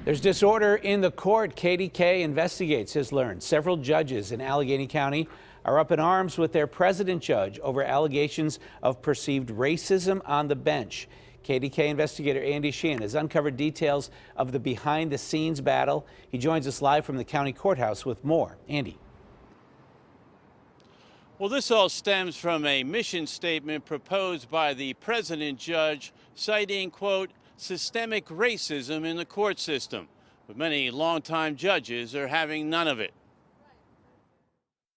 There's disorder in the court. KDKA investigates has learned several judges in Allegheny County are up in arms with their president judge over allegations of perceived racism on the bench. KDKA investigator Andy Sheehan has uncovered details of the behind-the-scenes battle. He joins us live from the county courthouse with more. Andy. Well, this all stems from a mission statement proposed by the president judge citing, quote, systemic racism in the court system, but many longtime judges are having none of it.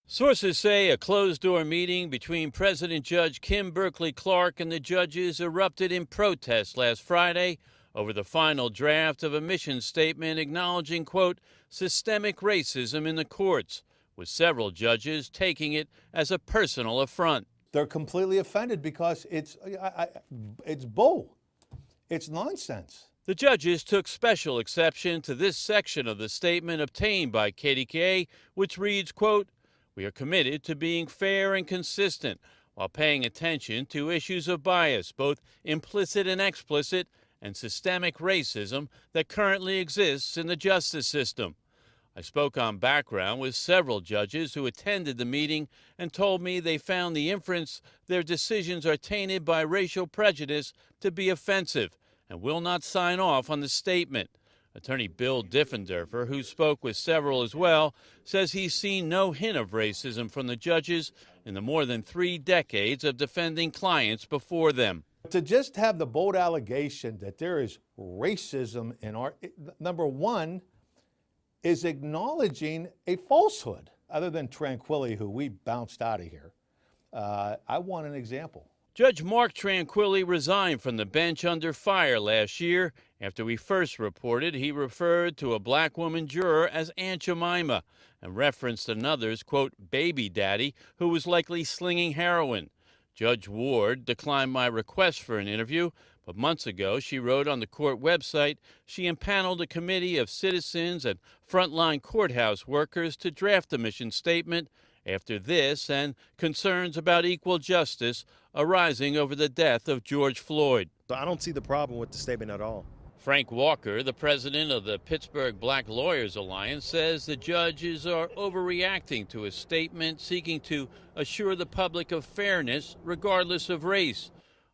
Sources say a closed-door meeting between President Judge Kim Berkeley Clark and the judges erupted in protest last Friday over the final draft of a mission statement acknowledging, quote, systemic racism in the courts, with several judges taking it as a personal affront. They're completely offended because it's bull. It's nonsense. The judges took special exception to this section of the statement obtained by KDKA, which reads, quote, we are committed to being fair and consistent while paying attention to issues of bias, both implicit and explicit, and systemic racism that currently exists in the justice system. I spoke on background with several judges who attended the meeting and told me they found the inference their decisions are tainted by racial prejudice to be offensive and will not sign off on the statement. Attorney Bill Diffenderfer, who spoke with several as well, says he's seen no hint of racism from the judges in the more than 3 decades of defending clients before them. To just have the bold allegation that there is racism in our, number one, is acknowledging a falsehood. Other than Tranquilli, who we bounced out of here, I want an example. Judge Mark Tranquilli resigned from the bench under fire last year after we first reported he referred to a black woman juror as Aunt Jemima and referenced another's, quote, baby daddy who was likely slinging heroin. Judge Ward declined my request for an interview, but months ago she wrote on the court website she impaneled a committee of citizens and frontline courthouse workers to draft a mission statement after this and concerns about equal justice arising over the death of George Floyd. I don't see the problem with the statement at all. Frank Walker, the president of the Pittsburgh Black Lawyers Alliance, says the judges are overreacting to a statement seeking to assure the public of fairness regardless of race.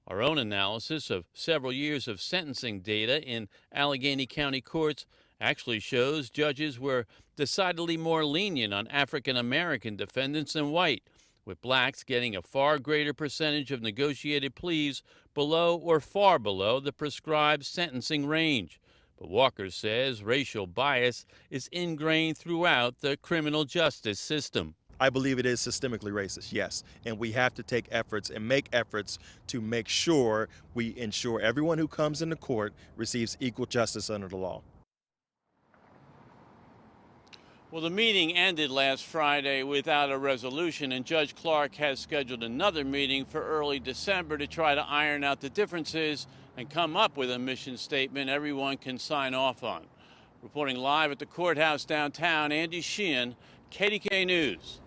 Our own analysis of several years of sentencing data in Allegheny County courts actually shows judges were decidedly more lenient on African-American defendants than white, with blacks getting a far greater percentage of negotiated pleas below or far below the prescribed sentencing range. But Walker says racial bias is ingrained throughout the criminal justice system. I believe it is systemically racist, yes, and we have to take efforts and make efforts to make sure we ensure everyone who comes into court receives equal justice under the law. Well, the meeting ended last Friday without a resolution, and Judge Clark has scheduled another meeting for early December to try to iron out the differences and come up with a mission statement everyone can sign off on. Reporting live at the courthouse downtown, Andy Sheehan, KDKA News.